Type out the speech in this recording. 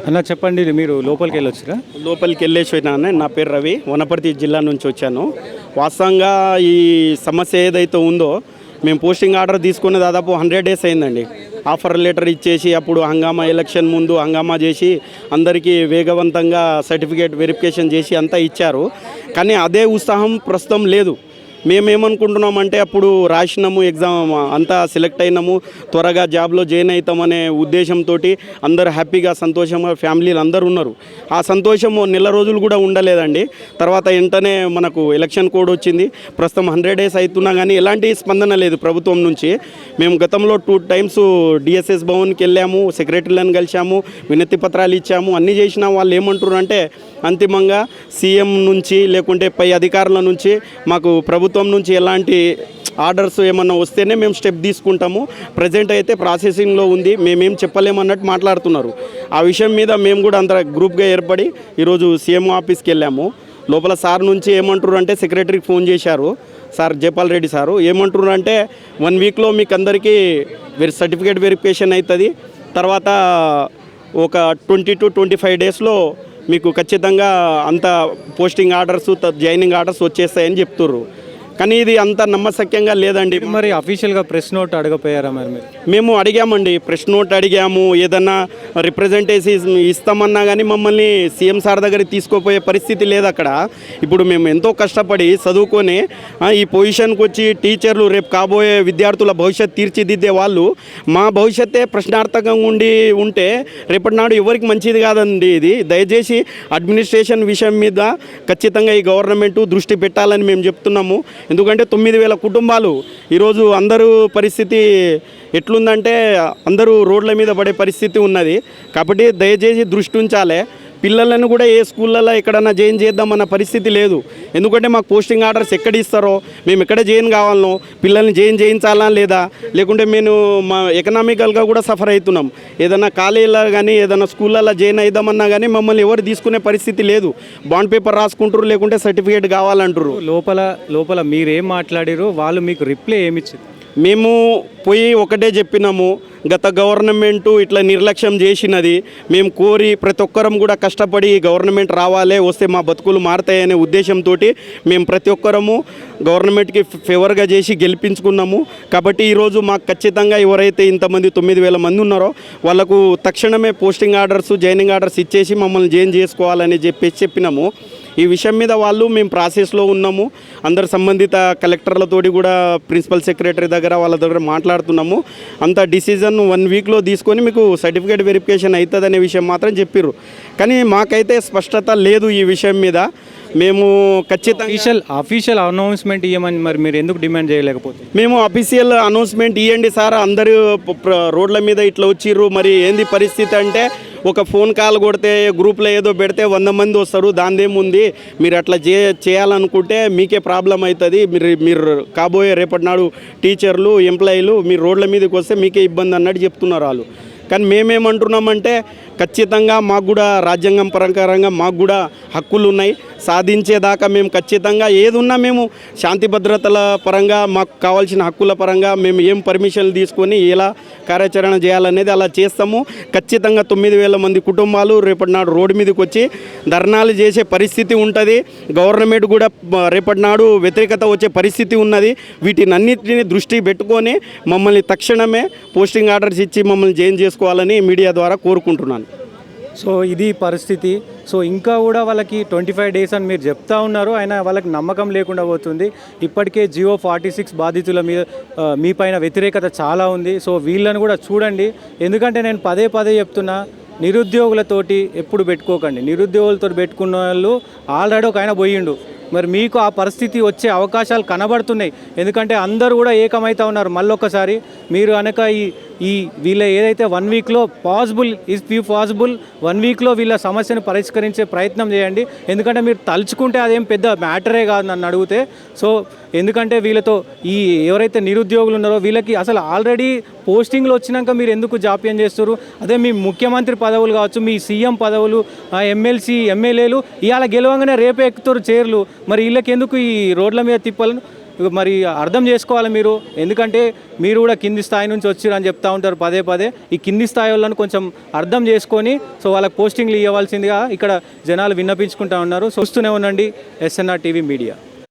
అన్న చెప్పండి, మీరు లోపలికి వెళ్ళొచ్చురా? లోపలికి వెళ్ళేసి వచ్చినాను. నా పేరు రవి, వనపర్తి జిల్లా నుంచి వచ్చాను. వాస్తవంగా ఈ సమస్య ఏదైతే ఉందో, మేము పోస్టింగ్ ఆర్డర్ తీసుకుని దాదాపు 100 days అయిందండి. ఆఫర్ లెటర్ ఇచ్చేసి అప్పుడు హంగామా ఎలక్షన్ ముందు హంగామా చేసి అందరికీ వేగవంతంగా సర్టిఫికేట్ వెరిఫికేషన్ చేసి అంతా ఇచ్చారు. కానీ అదే ఉత్సాహం ప్రస్తుతం లేదు. మేమేమనుకుంటున్నామంటే అప్పుడు రాసినాము, ఎగ్జామ్ అంతా సెలెక్ట్ అయినాము, త్వరగా జాబ్లో జాయిన్ అవుతామనే ఉద్దేశంతో అందరూ హ్యాపీగా సంతోషంగా ఫ్యామిలీలు అందరూ ఉన్నారు. ఆ సంతోషం నెల రోజులు కూడా ఉండలేదండి. తర్వాత వెంటనే మనకు ఎలక్షన్ కోడ్ వచ్చింది. ప్రస్తుతం 100 days అవుతున్నా కానీ ఎలాంటి స్పందన లేదు ప్రభుత్వం నుంచి. మేము గతంలో 2 times డిఎస్ఎస్ భవన్కి వెళ్ళాము, సెక్రటరీలను కలిసాము, వినతి పత్రాలు ఇచ్చాము, అన్నీ చేసినా వాళ్ళు ఏమంటారు అంటే అంతిమంగా సీఎం నుంచి లేకుంటే పై అధికారుల నుంచి మాకు ప్రభుత్వం నుంచి ఎలాంటి ఆర్డర్స్ ఏమన్నా వస్తేనే మేము స్టెప్ తీసుకుంటాము, ప్రజెంట్ అయితే ప్రాసెసింగ్లో ఉంది, మేమేం చెప్పలేమన్నట్టు మాట్లాడుతున్నారు. ఆ విషయం మీద మేము కూడా అంత గ్రూప్గా ఏర్పడి ఈరోజు సీఎం ఆఫీస్కి వెళ్ళాము. లోపల సార్ నుంచి ఏమంటారు అంటే సెక్రటరీకి ఫోన్ చేశారు, సార్ జయపాల్ రెడ్డి సారు ఏమంటారు అంటే 1 weekలో మీకు అందరికీ సర్టిఫికేట్ వెరిఫికేషన్ అవుతుంది, తర్వాత ఒక 20 to 25 daysలో మీకు ఖచ్చితంగా అంత పోస్టింగ్ ఆర్డర్స్ జాయినింగ్ ఆర్డర్స్ వచ్చేస్తాయని చెప్తుర్రు. కానీ ఇది అంత నమ్మశక్యంగా లేదండి. మరి అఫీషియల్గా ప్రెస్ నోట్ అడగపోయారా? మరి మీరు? మేము అడిగామండి, ప్రెస్ నోట్ అడిగాము, ఏదన్నా రిప్రజెంటేషన్ ఇస్తామన్నా కానీ మమ్మల్ని సీఎం సార్ దగ్గరికి తీసుకోపోయే పరిస్థితి లేదు అక్కడ. ఇప్పుడు మేము ఎంతో కష్టపడి చదువుకొని ఈ పొజిషన్కి వచ్చి టీచర్లు రేపు కాబోయే విద్యార్థుల భవిష్యత్తు తీర్చిదిద్దే వాళ్ళు మా భవిష్యత్తే ప్రశ్నార్థకంగా ఉంటే రేపటి నాడు ఎవరికి మంచిది కాదండి. ఇది దయచేసి అడ్మినిస్ట్రేషన్ విషయం మీద ఖచ్చితంగా ఈ గవర్నమెంట్ దృష్టి పెట్టాలని మేము చెప్తున్నాము. ఎందుకంటే 9,000 కుటుంబాలు ఈరోజు అందరూ పరిస్థితి ఎట్లుందంటే అందరూ రోడ్ల మీద పడే పరిస్థితి ఉన్నది. కాబట్టి దయచేసి దృష్టి ఉంచాలి. పిల్లలను కూడా ఏ స్కూళ్ళల్లో ఎక్కడన్నా జాయిన్ చేద్దామన్న పరిస్థితి లేదు. ఎందుకంటే మాకు పోస్టింగ్ ఆర్డర్స్ ఎక్కడ ఇస్తారో, మేము ఎక్కడ జాయిన్ కావాలనో, పిల్లల్ని జాయిన్ చేయించాలా లేదా, లేకుంటే మేము మా ఎకనామికల్గా కూడా సఫర్ అవుతున్నాం. ఏదైనా కాలేజీలో కానీ ఏదైనా స్కూళ్ళల్లో జాయిన్ అయిద్దామన్నా కానీ మమ్మల్ని ఎవరు తీసుకునే పరిస్థితి లేదు. బాండ్ పేపర్ రాసుకుంటారు, లేకుంటే సర్టిఫికేట్ కావాలంటారు. లోపల మీరేం మాట్లాడారు, వాళ్ళు మీకు రిప్లై ఏమిచ్చారు? మేము పోయి ఒకటే చెప్పినాము, గత గవర్నమెంటు ఇట్లా నిర్లక్ష్యం చేసినది, మేము కోరి ప్రతి ఒక్కరం కూడా కష్టపడి గవర్నమెంట్ రావాలి, వస్తే మా బతుకులు మారుతాయనే ఉద్దేశంతో మేము ప్రతి ఒక్కరము గవర్నమెంట్కి ఫేవర్గా చేసి గెలిపించుకున్నాము. కాబట్టి ఈరోజు మాకు ఖచ్చితంగా ఎవరైతే ఇంతమంది 9,000 మంది ఉన్నారో వాళ్ళకు తక్షణమే పోస్టింగ్ ఆర్డర్స్ జాయినింగ్ ఆర్డర్స్ ఇచ్చేసి మమ్మల్ని జాయిన్ చేసుకోవాలని చెప్పినాము. ఈ విషయం మీద వాళ్ళు మేము ప్రాసెస్లో ఉన్నాము, అందరు సంబంధిత కలెక్టర్లతోటి కూడా ప్రిన్సిపల్ సెక్రటరీ దగ్గర వాళ్ళ దగ్గర మాట్లాడుతున్నాము. అంత డిసిజన్ 1 weekలో తీసుకొని మీకు సర్టిఫికేట్ వెరిఫికేషన్ అవుతుందనే విషయం మాత్రం చెప్పిర్రు. కానీ మాకైతే స్పష్టత లేదు ఈ విషయం మీద. మేము ఖచ్చితంగా అఫీషియల్ అనౌన్స్మెంట్ ఇవ్వమని మరి మీరు ఎందుకు డిమాండ్ చేయలేకపోతే? మేము అఫీషియల్ అనౌన్స్మెంట్ ఇవ్వండి సార్, అందరూ రోడ్ల మీద ఇట్లా వచ్చిర్రు, మరి ఏంది పరిస్థితి అంటే ఒక ఫోన్ కాల్ కొడితే గ్రూప్లో ఏదో పెడితే 100 మంది వస్తారు, దానిదేముంది, మీరు అట్లా చేయాలనుకుంటే మీకే ప్రాబ్లం అవుతుంది, మీరు కాబోయే రేపటి నాడు టీచర్లు ఎంప్లాయీలు మీరు రోడ్ల మీదకి వస్తే మీకే ఇబ్బంది అన్నట్టు చెప్తున్నారు వాళ్ళు. కానీ మేమేమంటున్నామంటే ఖచ్చితంగా మాకు కూడా రాజ్యాంగం ప్రకారంగా మాకు కూడా హక్కులు ఉన్నాయి, సాధించేదాకా మేము ఖచ్చితంగా ఏదున్నా మేము శాంతి భద్రతల పరంగా మాకు కావాల్సిన హక్కుల పరంగా మేము ఏం పర్మిషన్లు తీసుకొని ఎలా కార్యాచరణ చేయాలనేది అలా చేస్తాము. ఖచ్చితంగా 9,000 మంది కుటుంబాలు రేపటి నాడు రోడ్డు మీదకి వచ్చి ధర్నాలు చేసే పరిస్థితి ఉంటుంది. గవర్నమెంట్ కూడా రేపటి నాడు వ్యతిరేకత వచ్చే పరిస్థితి ఉన్నది. వీటినన్నిటిని దృష్టి పెట్టుకొని మమ్మల్ని తక్షణమే పోస్టింగ్ ఆర్డర్స్ ఇచ్చి మమ్మల్ని జాయిన్ చేసుకోవాలని మీడియా ద్వారా కోరుకుంటున్నాను. సో ఇది పరిస్థితి. సో ఇంకా కూడా వాళ్ళకి 25 days అని మీరు చెప్తా ఉన్నారు, అయినా వాళ్ళకి నమ్మకం లేకుండా పోతుంది. ఇప్పటికే జియో 46 బాధితుల మీద మీ పైన వ్యతిరేకత చాలా ఉంది. సో వీళ్ళని కూడా చూడండి. ఎందుకంటే నేను పదే చెప్తున్నా, నిరుద్యోగులతోటి ఎప్పుడు పెట్టుకోకండి. నిరుద్యోగులతో పెట్టుకున్న వాళ్ళు ఆల్రెడీ ఒక ఆయన పోయిండు. మరి మీకు ఆ పరిస్థితి వచ్చే అవకాశాలు కనబడుతున్నాయి. ఎందుకంటే అందరూ కూడా ఏకమైతా ఉన్నారు. మళ్ళొక్కసారి మీరు అనక ఈ వీళ్ళ ఏదైతే 1 weekలో పాసిబుల్ 1 weekలో వీళ్ళ సమస్యను పరిష్కరించే ప్రయత్నం చేయండి. ఎందుకంటే మీరు తలుచుకుంటే అదేం పెద్ద మ్యాటరే కాదు నన్ను అడిగితే. సో ఎందుకంటే వీళ్ళతో ఈ ఎవరైతే నిరుద్యోగులు ఉన్నారో వీళ్ళకి అసలు ఆల్రెడీ పోస్టింగ్లు వచ్చినాక మీరు ఎందుకు జాప్యం చేస్తారు? అదే మీ ముఖ్యమంత్రి పదవులు కావచ్చు, మీ సీఎం పదవులు, ఎమ్మెల్సీ ఎమ్మెల్యేలు ఇవాళ గెలవంగానే రేపే ఎక్కుతారు చైర్లు. మరి వీళ్ళకి ఎందుకు ఈ రోడ్ల మీద తిప్పాలని? మరి అర్థం చేసుకోవాలి మీరు, ఎందుకంటే మీరు కూడా కింది స్థాయి నుంచి వచ్చారని చెప్తా ఉంటారు పదే పదే. ఈ కింది స్థాయి వాళ్ళని కొంచెం అర్థం చేసుకొని సో వాళ్ళకి పోస్టింగ్లు ఇవ్వాల్సిందిగా ఇక్కడ జనాలు విన్నపించుకుంటా ఉన్నారు. చూస్తూనే ఉండండి SNR టీవీ మీడియా.